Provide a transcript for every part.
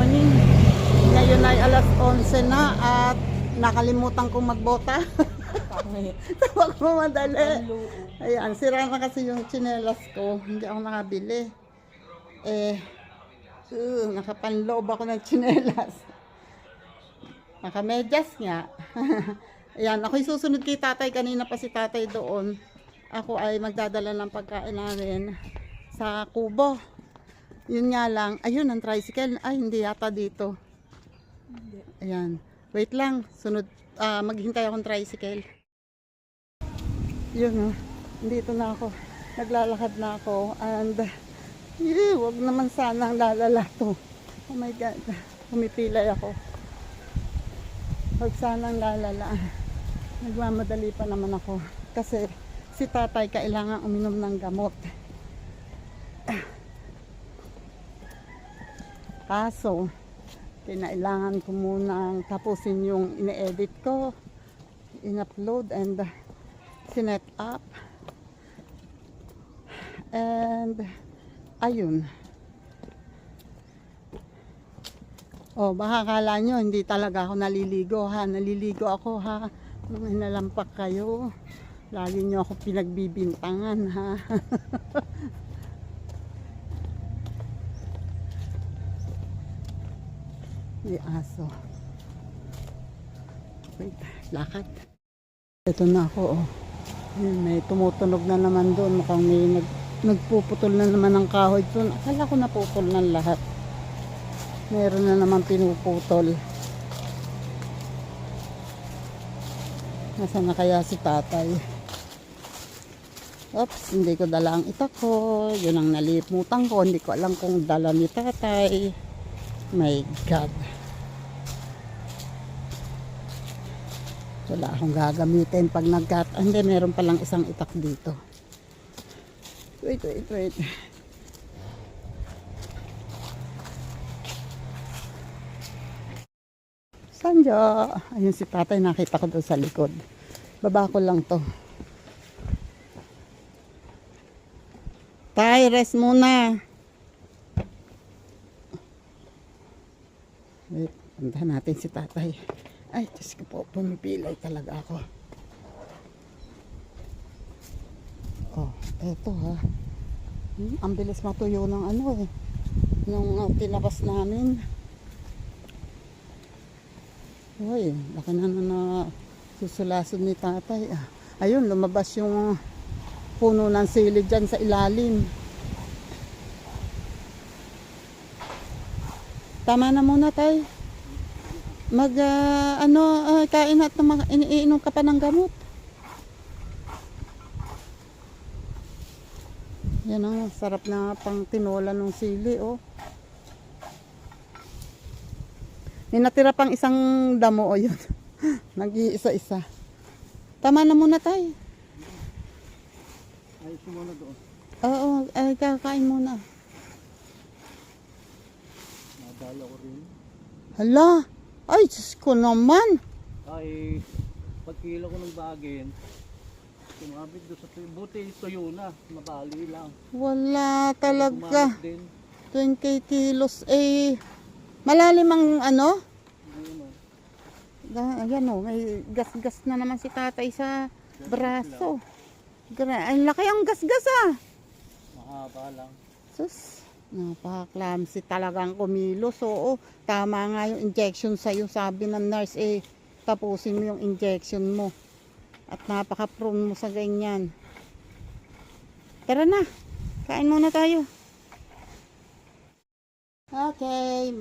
morning. Ngayon ay alas 11 na at nakalimutan kong magbota. Tawag mo madali. Ayan, sira na kasi yung tsinelas ko. Hindi ako nakabili. Nakapanloob ako ng tsinelas. Nakamedyas nga. Ayan, ako'y susunod kay tatay. Kanina pa si tatay doon. Ako ay magdadala ng pagkain namin sa kubo. Yun nga lang, ayun ang tricycle. Ay, hindi yata dito. Ayan, wait lang. Sunod, maghintay akong tricycle. Yun, dito na ako. Naglalakad na ako. And, wag naman sanang lalala to. Oh my God, pumipilay ako. Wag sanang lalala. Nagmamadali pa naman ako. Kasi, si tatay kailangan uminom ng gamot. Kaso, kinailangan ko munang tapusin yung ine-edit ko, in-upload and sinet up. And, ayun. Oh, baka kala nyo, hindi talaga ako naliligo ha. Naliligo ako ha. Nung hinalampak kayo, lagi nyo ako pinagbibintangan ha. May aso. Wait, lakad. Ito na ako, oh. May tumutunog na naman doon. Mukhang may nagpuputol na naman ng kahoy doon. Akala ko napupol ng lahat. Meron na naman pinuputol. Nasaan na kaya si tatay? Oops, hindi ko dala ang itak ko. Yun ang nalimutan ko. Hindi ko alam kung dala ni tatay. My God. Wala akong gagamitin pag hindi, meron palang isang itak dito. Wait. Sandya. Ayun si tatay, nakita ko doon sa likod. Baba ko lang to. Tay, rest muna. Wait, puntahan natin si tatay. Ay, Diyos ko po, pumipilay talaga ako. Oh, eto ha. Ang bilis matuyo ng ano eh. Nung tinabas namin. Uy, laki na susulason ni tatay. Ayun, lumabas yung puno ng sili dyan sa ilalim. Tama na muna tay. Kain at iniinom ka pa ng gamot. Yan ang sarap na pang tinola ng sili, oh. May natira pang isang damo, oh, yun. Nag-iisa-isa. Tama na muna tayo. Ayos mo muna doon. Oo, kakain muna. Nadala ko rin. Hala, ay, Diyos ko naman. Ay, pagkilo ko ng bagin, sumabit doon sa tuyo. Buti tuyo na, mabali lang. Wala talaga. Gumamit din. 20 kilos, malalim ang ano? Ayun o. Ayan o, may gas-gas na naman si tatay sa braso. Ay, laki ang gas-gas ah. Mahaba lang. Sus, napaka-clumsy talagang kumilos. Oo, tama nga yung injection sa'yo. Sabi ng nurse, tapusin mo yung injection mo. At napaka-prone mo sa ganyan. Tara na, kain muna tayo. Okay,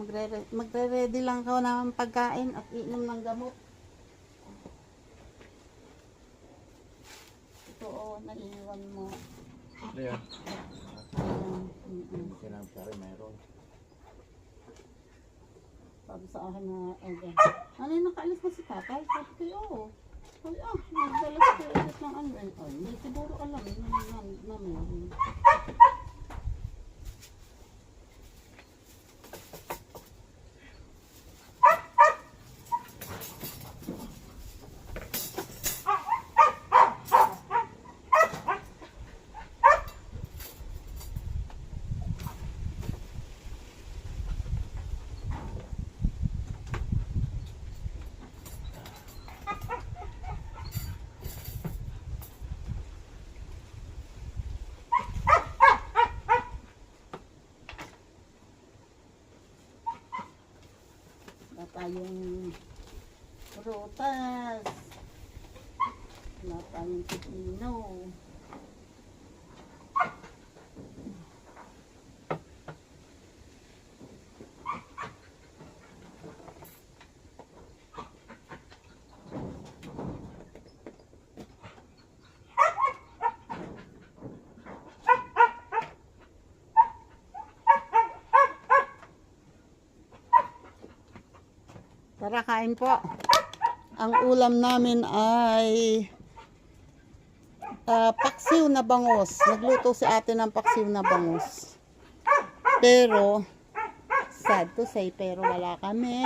magre-ready lang ako ng pagkain at inom ng gamot. Ito naiiwan mo. Ayan. Ayan. Kailangan pa rin mayroon. Sabi sa akin na, ano yung nakaalis na si tatay? Sabi kayo, ay nagdalas kayo ulit ng ano. Ay, hindi siguro alam namin. tayong prutas. Wala tayong pipino. Tara, kain po. Ang ulam namin ay paksiw na bangus. Nagluto si ate ng paksiw na bangus. Pero, sad to say, pero wala kami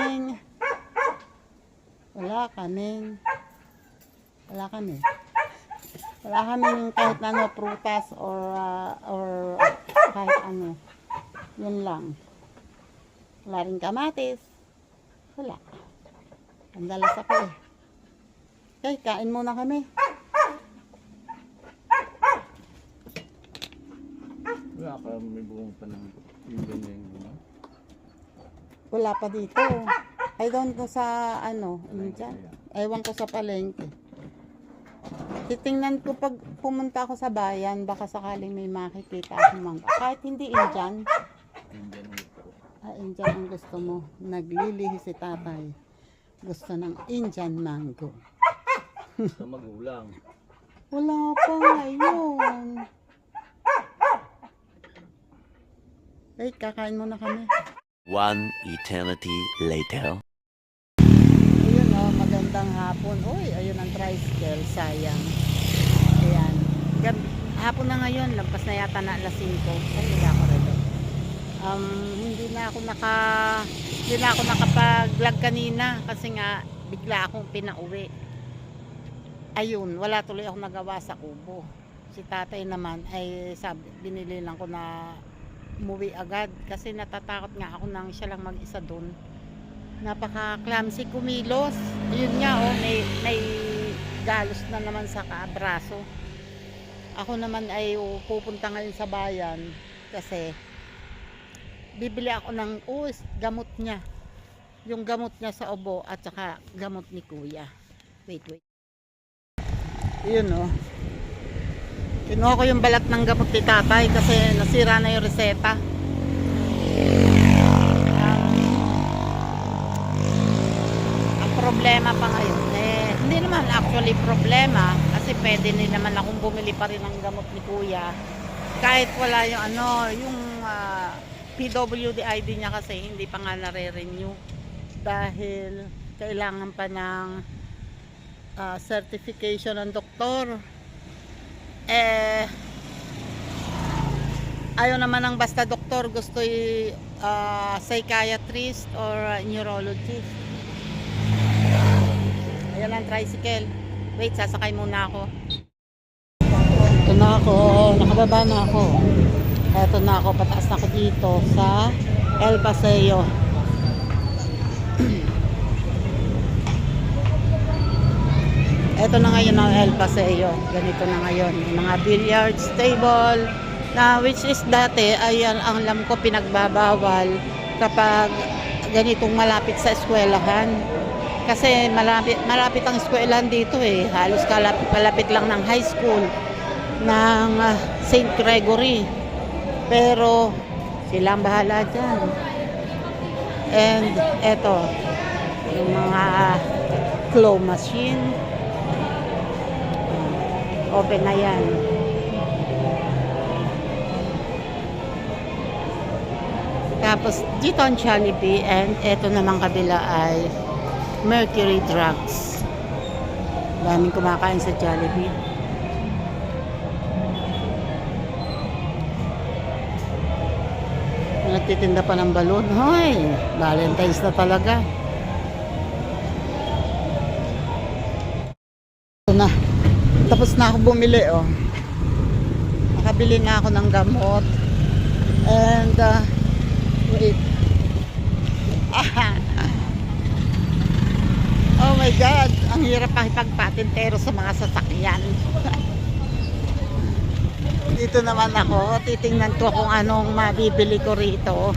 kahit ano, prutas or kahit ano. Yun lang. Wala rin kamatis. Wala. Andalas ako eh. Okay, kain muna kami. Wala ka, may buong pa ng yung ganyan. Wala pa dito. I don't know sa ano, dyan. Ewan ko sa palengke. Titingnan ko pag pumunta ako sa bayan, baka sakaling may makikita akong mangga. Kahit hindi Indian. Indian ang gusto mo. Naglilihi si tatay. Gusto ng Indian mango. Sa magulang. Wala pa ngayon. Wait, kakain muna kami. One eternity later. Ayun o, magandang hapon. Uy, ayun ang tricycle, sayang. Ayan. Hapon na ngayon, lampas na yata na alas 5. Ay, hindi ako rin. Hindi na ako nakapag-vlog kanina kasi nga bigla akong pinauwi. Ayun, wala tuloy ako nagawa sa kubo. Si tatay naman ay binili lang ko na umuwi agad kasi natatakot nga ako nang siya lang mag-isa doon. Napaka-clumsy kumilos. Ayun nga may galos na naman sa braso. Ako naman ay pupunta ngayon sa bayan kasi bibili ako ng gamot niya. Yung gamot niya sa ubo at saka gamot ni kuya. Wait. Yun o. Kinuha ko yung balat ng gamot ni tatay kasi nasira na yung reseta. Ang problema pa ngayon hindi naman actually problema kasi pwede din naman akong bumili pa rin ng gamot ni kuya. Kahit wala yung yung PWD ID niya kasi hindi pa nga nare-renew dahil kailangan pa ng certification ng doktor. Ayaw naman ng basta doktor, gusto psychiatrist or neurologist. Ayan ang tricycle. Wait, sasakay muna ako. Ito na ako, nakababa na ako. Eto na ako, pataas na ako dito sa El Paseo. Eto na ngayon ang El Paseo. Ganito na ngayon. Yung mga billiards table na which is dati ay ang alam ko pinagbabawal kapag ganitong malapit sa eskwelahan. Kasi malapit ang eskwelahan dito eh. Halos kalapit lang ng high school ng St. Gregory. Pero silang bahala dyan. And eto yung mga claw machine, open na yan. Tapos dito ang Jollibee, and eto naman kabila ay Mercury Drugs. Daming kumakain sa Jollibee. Nagtitinda pa ng balon. Hoy, Valentine's na talaga. Ito na. Tapos na ako bumili, oh. Nakabili na ako ng gamot. And wait. Oh my God, ang hirap pakipagpatintero sa mga sasakyan. Dito naman ako, titingnan ko kung anong mabibili ko rito.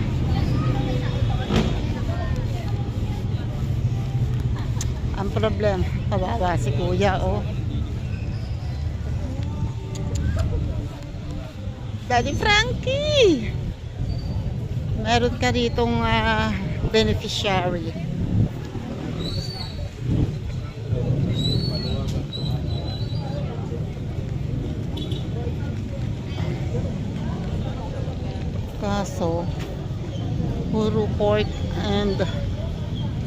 Ang problem, kawawa si kuya, oh. Daddy Frankie! Meron ka ritong beneficiary. Kaso, puro pork and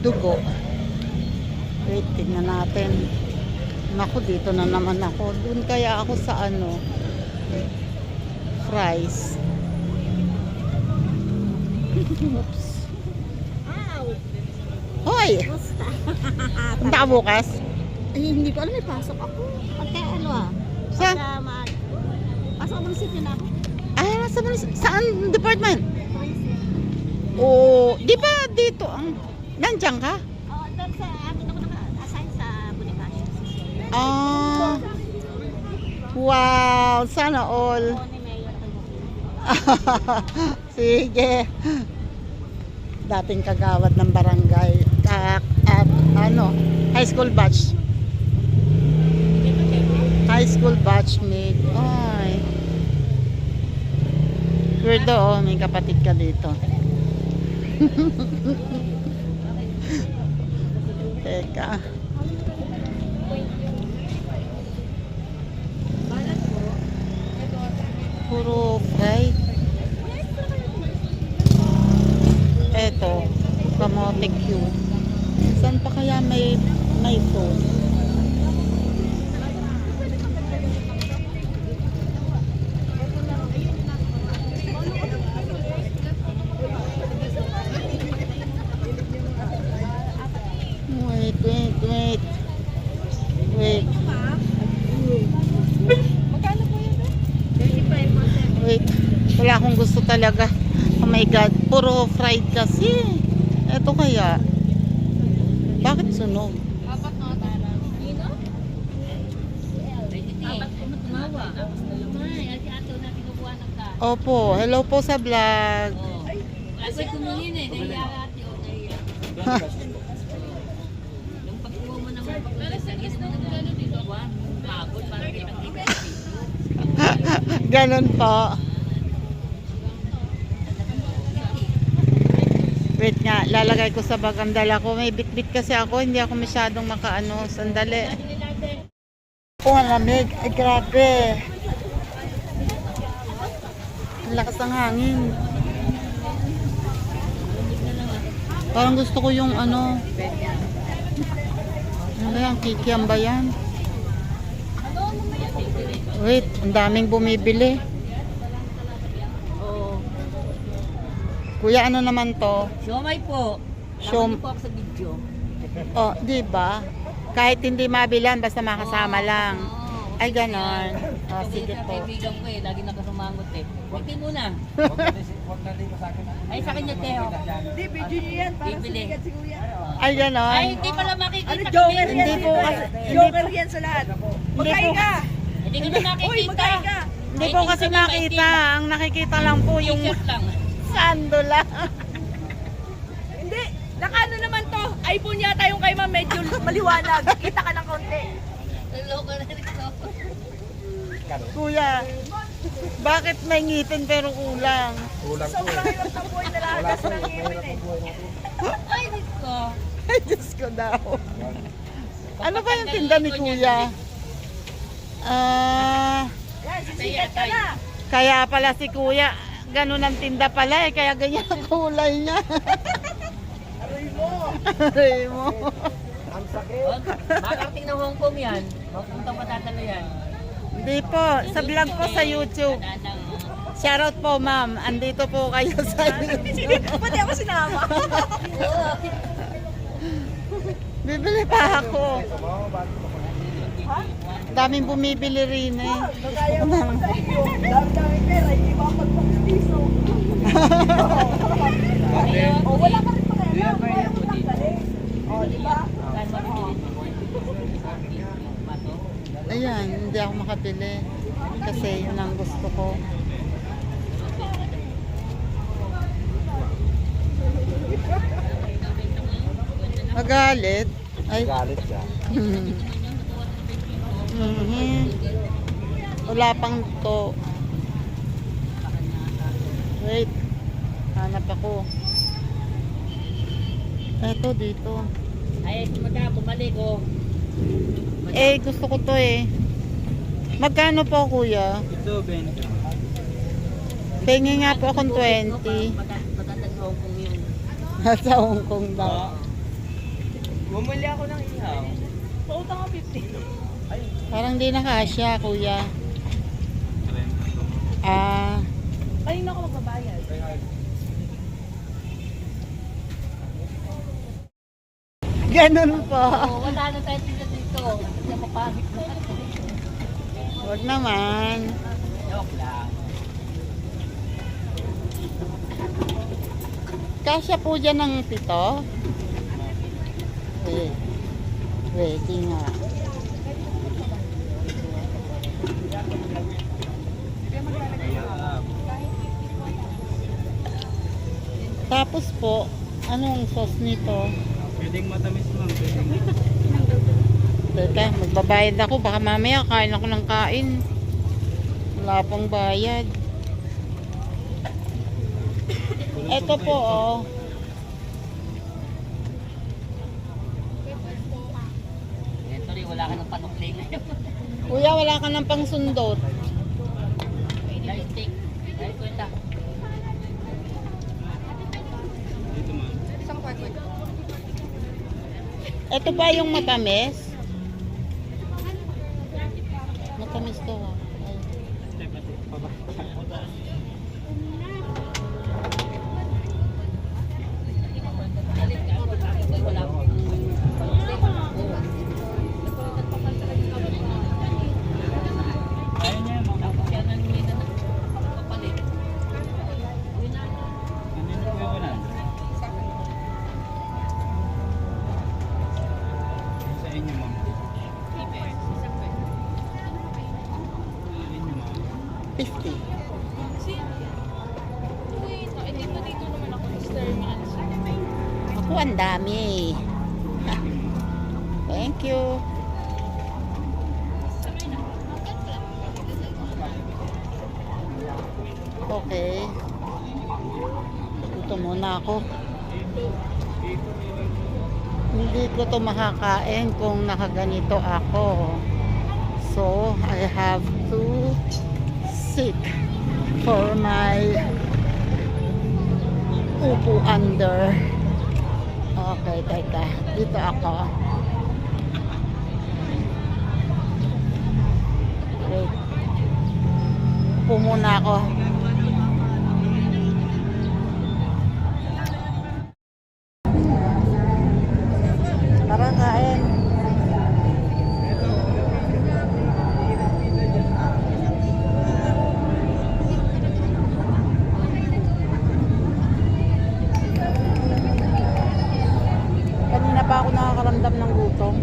dugo. Wait, tignan natin. Naku, dito na naman ako. Doon kaya ako sa ano, fries. Oops. Hoy! Punta ka bukas? Ay, hindi ko alam, may pasok ako. Pagka ano Saan? Pagka pasok ako ng sityo na ako. Ah, saan department? Oh, di ba dito ang nandiyan ka? Oo, doon sa akin ako naka-assign sa Bonifacio. Ah. Wow, sana all. Oo, ni Mayor ako. Sige. Dating kagawad ng barangay at ano, high school batch. High school batchmate. Ay. Weirdo, oh, may kapatid ka dito. Teka. Puro fried. Eto, kamote Q. Saan pa kaya may phone? Wait. Wait. Wait. Wala akong gusto talaga. Oh my God. Puro fried kasi. Eto kaya. Bakit sunog? Opo. Hello po sa vlog. Kasi kumingin eh, nahiya ate o nahiya. Yung pagkuha mo naman pagkuha sa gis na naman dito ba? Pagod, parang kitang-kita. Ganon po. Wait nga, lalagay ko sa bag ang dala ko. May bit-bit kasi ako, hindi ako masyadong makaano. Sandali. Oh, ang lamig. Ay, grabe. Ang lakas ng hangin. Parang gusto ko yung ano. Ano ba yan? Kikiam ba yan? Wait, ang daming bumibili. Oo. Kuya, ano naman to? Siomay po. Siom- Siomay po ako sa video. Oh, di ba? Kahit hindi mabilan, basta makasama lang. Ay, ganon. Oh, Kasi sige sa po. kaibigan ko eh, lagi nakasumangot eh. Wait muna. Ay, sa kanya Teo. Hindi, video niyo yan para Bibili. sumikat si Kuya. Ay, ganon. Ay, hindi pala makikita. Ano, joker Hindi yan? po kasi, Joker yan sa lahat. Hindi Magkain po. ka! Hindi ko na makikita. Uy, magkain ka! Hindi po kasi nakita. Ang nakikita lang po yung T-shirt lang. sando lang. Hindi, nakaano naman to. iPhone yata yung kay ma'am, medyo maliwanag. Kita ka ng konti. Loko na rin ako. Kuya, bakit may ngipin pero kulang? Sobrang hirap ng buhay na lahat ng ngipin eh. Ay, Diyos ko. Ay, Diyos ko daw. Ano ba yung tinda ni Kuya? Ah, Yan, sisikat ka na. kaya pala si Kuya, ganun ang tinda pala eh, kaya ganyan ang kulay niya. Aroy mo. Aray mo. Makarating ng Hong Kong yan. Mapunta patatalo yan. Hindi po, sa vlog po sa YouTube. Shoutout po ma'am, andito po kayo sa YouTube. Pati ako sinama. Bibili pa ako. Daming bumibili rin eh. Kaya mo naman sa iyo. Dami-dami pera, hindi ba pagpapiso? O, wala ka rin pakialam. Kaya mo lang dali. O, di ba? Ayan, hindi ako makabili. Kasi yun ang gusto ko. Magalit. Ay. Galit ka. Mhm. Wala pang to. Wait. Hanap ako. Eto dito. Ay, madam, bumalik oh. Eh, gusto ko to eh. Magkano po, kuya? Ito, Ben. Pengi nga po akong 20. Maganda sa Hong Kong yun. Sa Hong Kong daw. Bumili ako ng ihaw. Pautang ka 50. Parang di nakasya, kuya. Ah, Kanina ako magbabayad. ganun po. Oh, wala na tayo dito. Kasi mapangit na. Huwag naman. Joke lang. Kasya po dyan ng 7. Wait. Ready nga. Tapos po, anong sauce nito? Pwedeng matamis, ma'am. Pwedeng. Teka, magbabayad ako. Baka mamaya kain ako ng kain. Wala pang bayad. Ito po, oh. Ito rin, wala ka ng panukli ngayon. Kuya, wala ka ng pangsundot. Dahil steak. Dahil kwenta. Dito, ma'am. Ito ba yung matamis? Matamis to, ha? Ay. Wala akong panukli. Ayaw niya, ma'am. Tapos yan ang may kapalit. Nandito po yung 100. Sa inyo, ma'am. Sa inyo, ma'am. 50. Ako, ang dami. Thank you. Okay. Ito muna ako. Hindi ko to makakain kung nakaganito ako. So, I have to sit for my upo under. Okay, teka. Dito ako. Wait. Upo muna ako. Tara, kain. Kanina pa ako nakakaramdam ng gutom.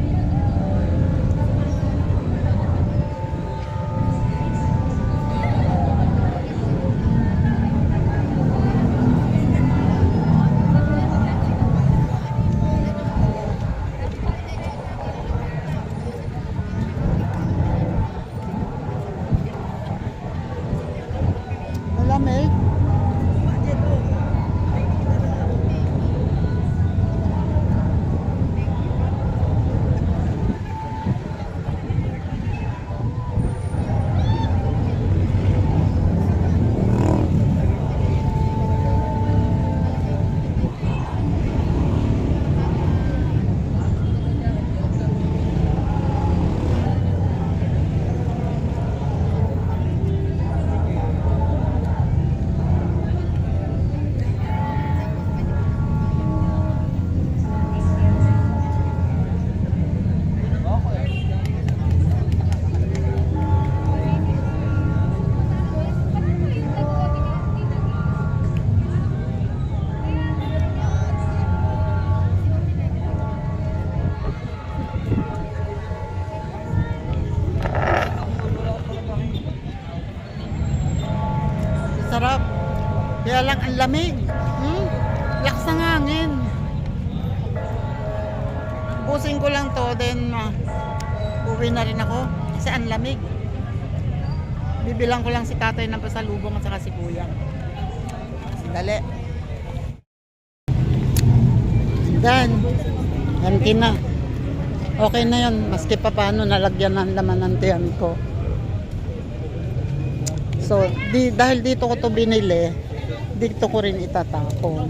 Malamig. Sarap. Kaya lang ang lamig. Lakas ng hangin. Tatapusin ko lang to, then uwi na rin ako. Kasi ang lamig. Bibilang ko lang si tatay ng pasalubong at saka si kuya. Dali. Done. Empty na. Okay na yun. Maski pa paano nalagyan ng laman ng tiyan ko. So, dahil dito ko to binili, dito ko rin itatapon.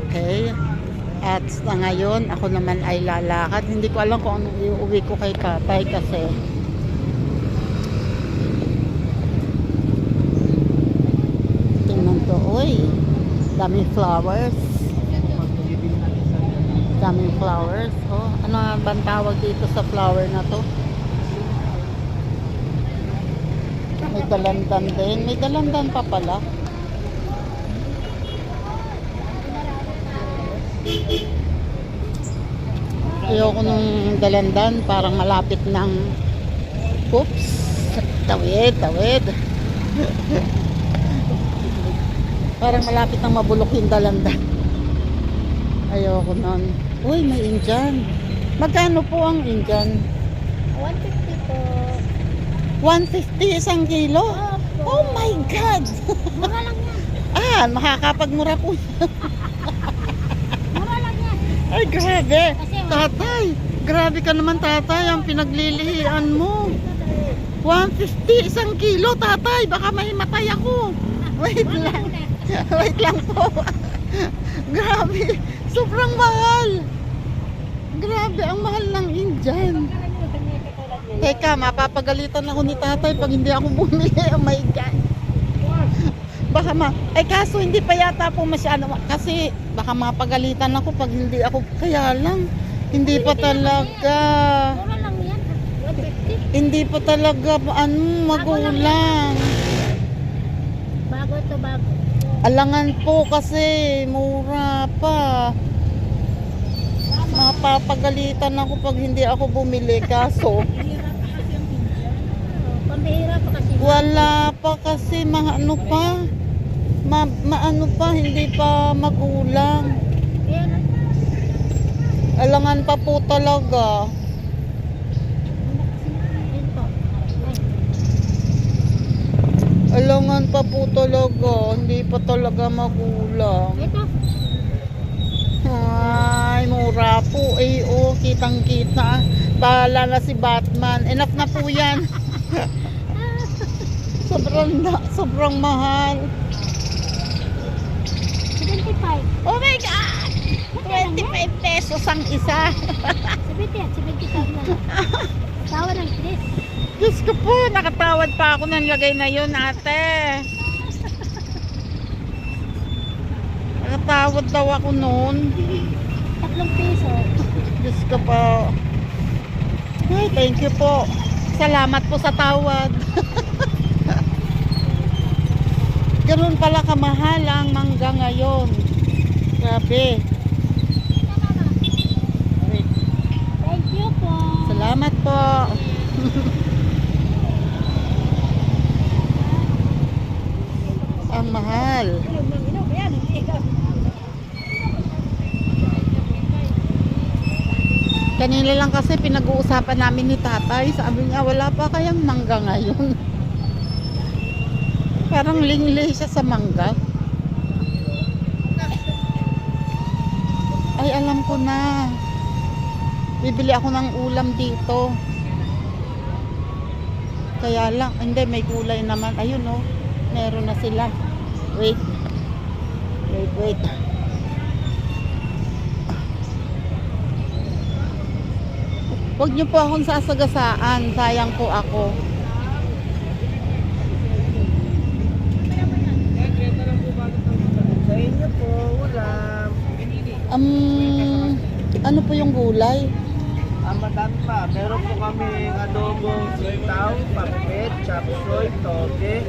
Okay. At sa ngayon, ako naman ay lalakad. Hindi ko alam kung anong iuwi ko kay tatay kasi tingnan to. Uy, daming flowers. Daming flowers. Oh, ano nga bang tawag dito sa flower na to? May dalandan din. May dalandan pa pala. Ayoko nung dalandan. Parang malapit ng... Oops! Tawid, tawid. Parang malapit ng mabulok yung dalandan. Ayoko nun. Uy, may Indian. Magkano po ang Indian? 150 po. 150 isang kilo? Oh my God! Mura lang yan. Makakapagmura po. Mura lang yan. Ay, grabe. Kasi Tatay, grabe ka naman tatay. Ang pinaglilihian mo. 150 isang kilo, tatay. Baka mahimatay ako. Wait lang. Wait lang po. Grabe. Sobrang mahal. Grabe, ang mahal ng Indian. Teka, mapapagalitan ako ni tatay pag hindi ako bumili. Oh my God. Baka kaso hindi pa yata po masyado. Kasi baka mapagalitan ako pag hindi ako. Kaya lang, hindi pa talaga. mura lang yan. 150. Hindi pa talaga, magulang. Bago to bago. Alangan po kasi, mura pa. Mapapagalitan ako pag hindi ako bumili. Kaso, Pambihira pa kasi. wala pa kasi, maano pa. Maano pa, hindi pa magulang. Kaya na. Alangan pa po talaga. Yun po. Alangan pa po talaga. Hindi pa talaga magulang. Ito. Ay, mura po. Kitang kita. Bahala na si Batman. Enough na po yan. sobrang mahal. 75. Oh my God! 25 pesos ang isa. 70 at 75 na. Tawa ng Chris. Diyos ko po, nakatawad pa ako ng lagay na yun, ate. Nakatawad daw ako noon. 3 piso. Diyos ko po. Ay, thank you po. Salamat po sa tawad. Ganun pala kamahal ang mangga ngayon. Grabe. Wait. Thank you po. Salamat po. Ang mahal. Kanina lang kasi pinag-uusapan namin ni tatay. Sabi niya wala pa kayang mangga ngayon. Parang linglay siya sa mangga. Ay, alam ko na. Bibili ako ng ulam dito. Kaya lang, hindi, may gulay naman. Ayun oh, meron na sila. Wait. Huwag niyo po akong sasagasaan. Sayang po ako. Sa inyo po, ulam. Ano po yung gulay? Madami pa. Meron po kami adobong sitaw, papet, chapsoy, toge.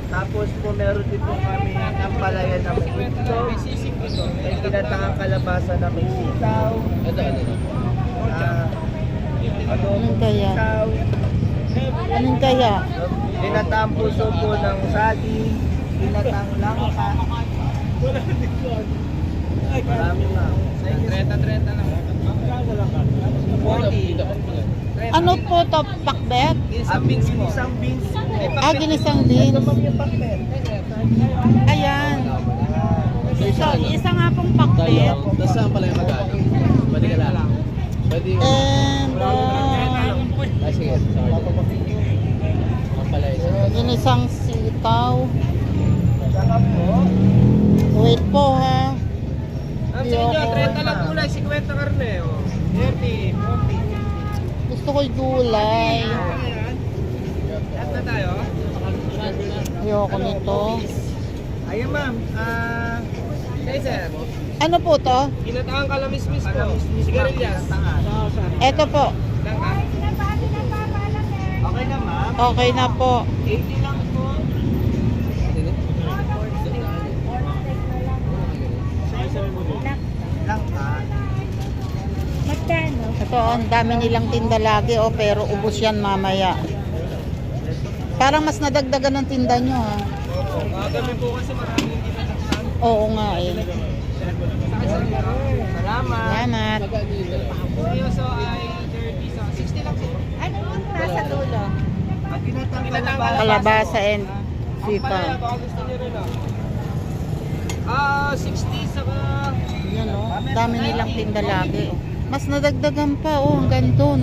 Tapos po meron din po kami ang palayan ng puto. May ginataang kalabasa na may sitaw. Adobong Anong kaya? sitaw. Anong kaya? Ginataang puso po ng saging. Ginataang langka. Marami ma'am. 30 lang. 40. Ano po to, pakbet? Isang beans po. Isang beans po. Ginisang Ito beans. ma'am yung pakbet. Ayan. So, isa nga pong pakbet. Tapos saan pala yung magkano? Pwede ka lang. Pwede. And, Sige, sorry. Ang pala isa. ginisang sitaw. Saka po. Wait po ha. Ang Di sa inyo, ako- 30 lang kulay, 50 karne. Oh. 30, 40. Gusto ko yung gulay. Lahat na tayo? Ayoko nito. Ayun ma'am, hey sir. Ano po to? Ginataang kalamismis po. Sigarilyas. Eto po. Okay na ma'am. Okay na po. 80 lang po. Lang ka. Ito, ang dami nilang tinda lagi, oh, pero ubos yan mamaya. Parang mas nadagdagan ng tinda nyo, ha? Kagabi po kasi maraming hindi nataksan. Oo nga, eh. Salamat. Salamat. Seryoso ay 30 sa 60 lang po. Ano yung nasa dulo? At ginataang Kalabasa and Ang sitaw. palaya, baka gusto nyo rin 60 saka... Yan, oh. Dami nilang tinda lagi, oh. Mas nadagdagan pa, oh, hanggang dun.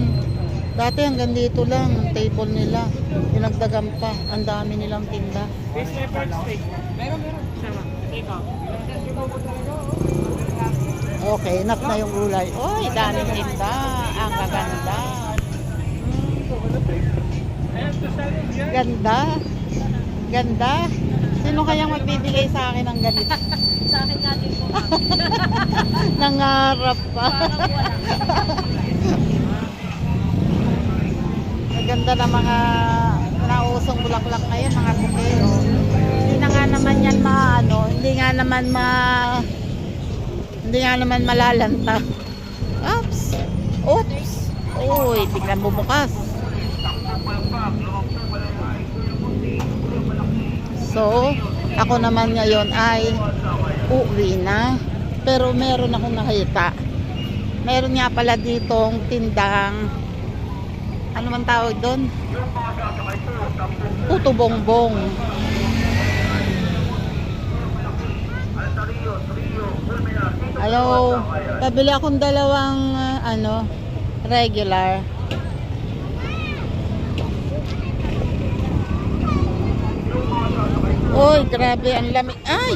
Dati hanggang dito lang, ang table nila. Dinagdagan pa. Ang dami nilang tinda. Fish leopard steak. Meron. Sama. Ikaw. Okay, enough na yung gulay. Oy, daming tinda. Ang gaganda. Ganda. Ganda. Sino kayang magbibigay sa akin ng ganito? Sa akin nga din po. Nangarap pa. Parang wala. Ang ganda ng mga nausong bulaklak ngayon, mga bukeo. Hindi na nga naman yan hindi nga naman malalanta. Oops. Oops. Uy, tignan mo bukas. So, ako naman ngayon ay uuwi na. Pero meron akong nakita. Meron nga pala ditong tindang, ano man tawag doon? Puto bongbong. Hello, pabili akong dalawang regular. Uy, grabe ang lamig. Ay!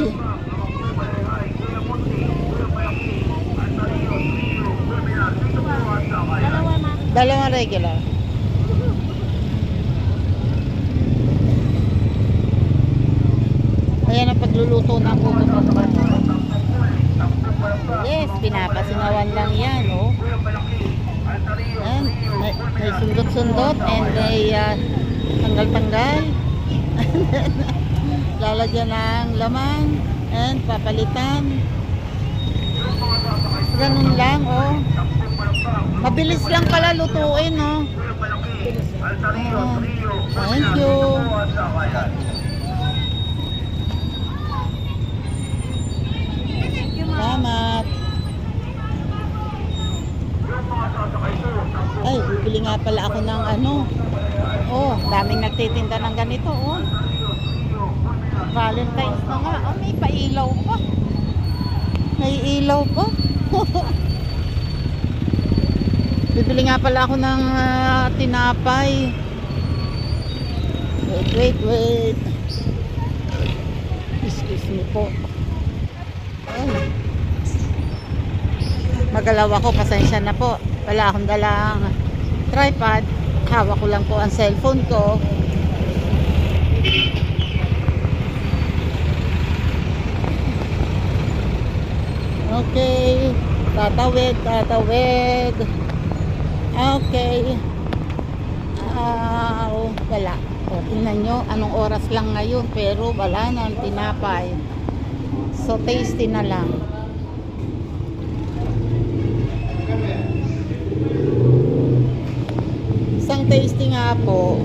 Dalawang regular. Ayan ang pagluluto ng puto. Yes, pinapasingawan lang yan, oh. Ayan, may sundot-sundot and may tanggal-tanggal. Lalagyan ng laman and papalitan. Ganun lang, oh. Mabilis lang pala lutuin, oh. Thank you. Salamat. Ay, bibili nga pala ako ng oh, daming nagtitinda ng ganito, oh. Valentine's na nga. Oh, may pailaw pa. May ilaw pa. Bibili nga pala ako ng tinapay. Wait. Excuse me po. Ay. Magalaw ako, pasensya na po. Wala akong dalang tripod. Hawak ko lang po ang cellphone ko. Okay. Tatawid. Okay. Wala. O, tingnan nyo, anong oras lang ngayon, pero wala na ang tinapay. So, tasty na lang. Isang tasty nga po.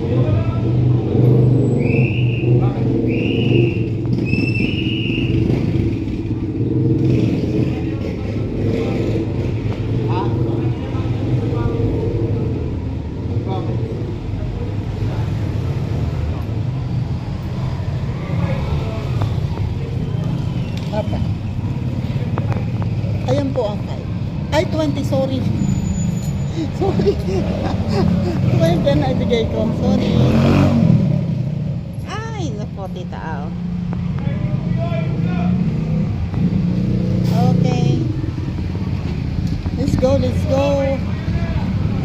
Ay, 20, sorry. Sorry. 20 na ibigay ko. Sorry. Ay, nako, tita. Okay. Let's go, let's go.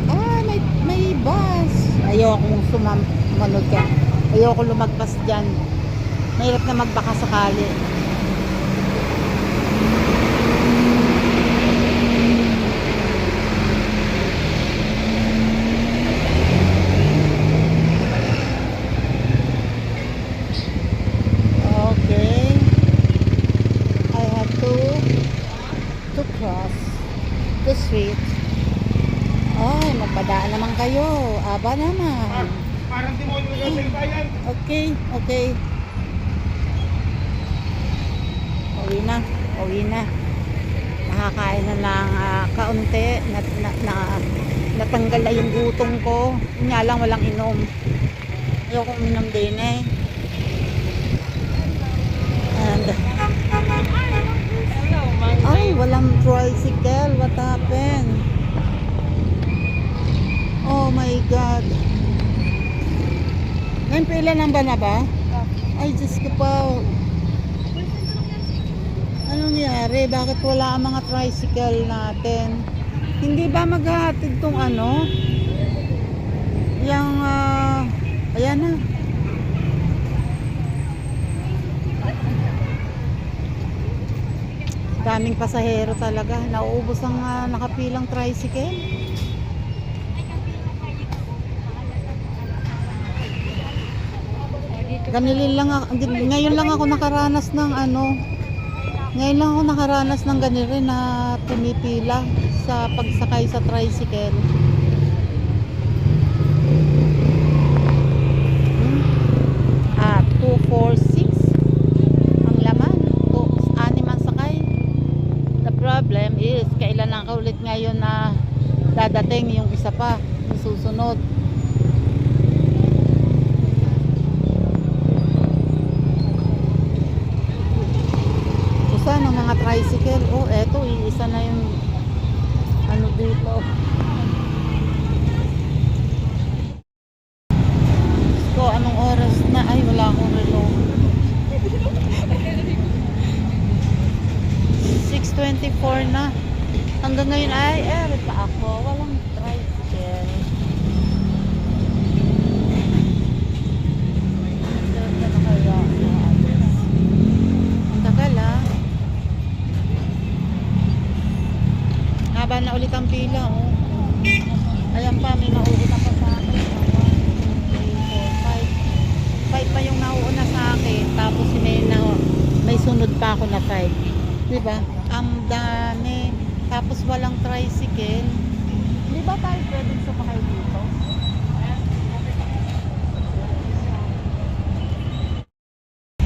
Ah, may bus. Ayokong sumanod ka. Ayoko lumagpas dyan. Mahirap na magbaka sakali. Okay. I have to cross the street. Ay, magpadaan naman kayo. Aba naman. Parang di mo nyo sa bayan. Okay, okay. Uwi na, uwi na. Nakakain na lang kaunti. Natanggal na yung gutom ko. Yun nga lang, walang inom. Ayoko uminom din eh. And, ay, walang tricycle. What happened? Oh my God. Ngayon pila lang ba na ba? Ay, Diyos ko pa. Anong nangyari? Bakit wala ang mga tricycle natin? Hindi ba maghahatid tong ano? Yung, ayan na. Daming pasahero talaga. Nauubos ang nakapilang tricycle. Ngayon lang ako nakaranas ng ganito na pumipila sa pagsakay sa tricycle. Ah, 246 ang laman. 6 ang sakay. The problem is, kailan lang ulit ngayon na dadating yung isa pa, yung susunod. Ng mga tricycle. Oh, eto, isa na yung ano dito. So, anong oras na? Ay, wala akong relo. 6:24 na. Hanggang ngayon ay, pa ako. Walang tricycle. Ang tagal Haba na ulit ang pila, oh. Ayan pa, may nauuna pa sa akin. 5 pa yung nauuna sa akin. Tapos may sunod pa ako na 5. Diba? Ang dami. Tapos walang tricycle. Di ba tayo pwedeng sumakay dito?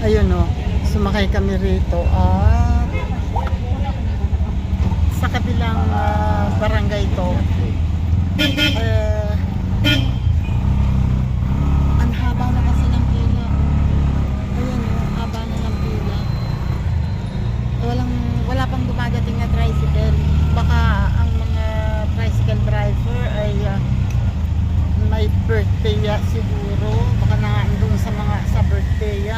Ayun, oh. Sumakay kami rito. Sa kabilang barangay to, ang haba na kasi ng pila. Ayan o, haba na ng pila. Wala pang dumadating na tricycle. Baka ang mga tricycle driver ay may birthday siguro. Baka nandoon sa birthday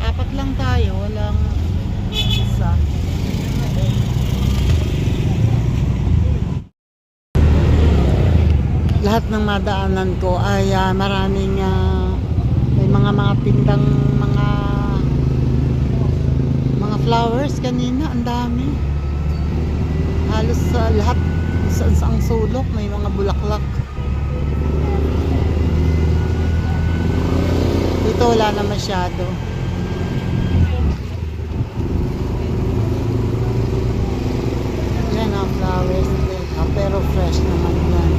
Apat lang tayo, walang isa. Lahat ng madaanan ko ay maraming may mga tindang mga flowers kanina, ang dami. Halos lahat sa ang sulok may mga bulaklak. Dito wala na masyado. Yan ang flowers. Pero fresh naman yan.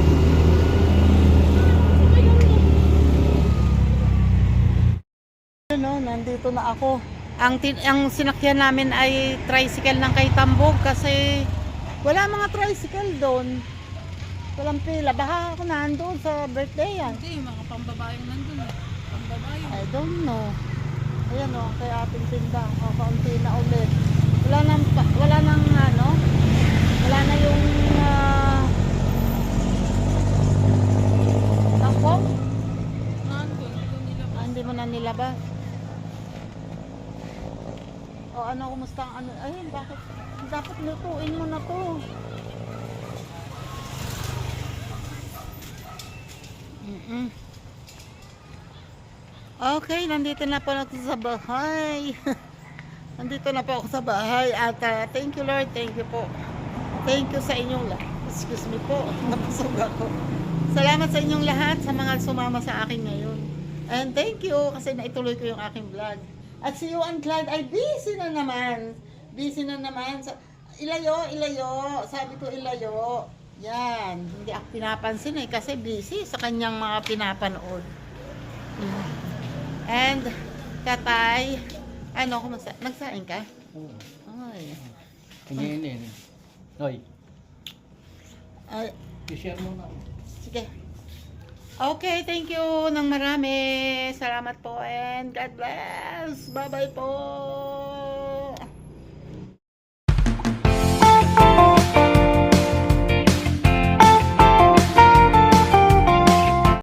Ano, nandito na ako. Ang sinakyan namin ay tricycle ng kay Tambog kasi wala mga tricycle doon. Walang pila. Baka ako nandun sa birthday yan. Hindi, mga pambabayang nandun. Pambabayang. I don't know. Ayan o, kay ating tinda. O, kaunti na ulit. Wala nang ano, wala na yung tangkong. Hindi mo na nilabas. O ano, kumusta ang ano? Ayun, bakit? Dapat lutuin mo na to. Okay, nandito na po ako sa bahay. Nandito na po ako sa bahay at thank you Lord, thank you po. Thank you sa inyong lahat. Excuse me po, napasog ako. Salamat sa inyong lahat sa mga sumama sa akin ngayon. And thank you kasi naituloy ko yung aking vlog. At si Yuan Clyde ay busy na naman. Busy na naman. Ilayo. Sabi ko ilayo. Yan. Hindi ako pinapansin kasi busy sa kanyang mga pinapanood. And tatay, ano, nagsaing ka? Ay. Hindi. Hoy, Ay, i-share mo na. sige. Okay, thank you ng marami. Salamat po and God bless. Bye-bye po.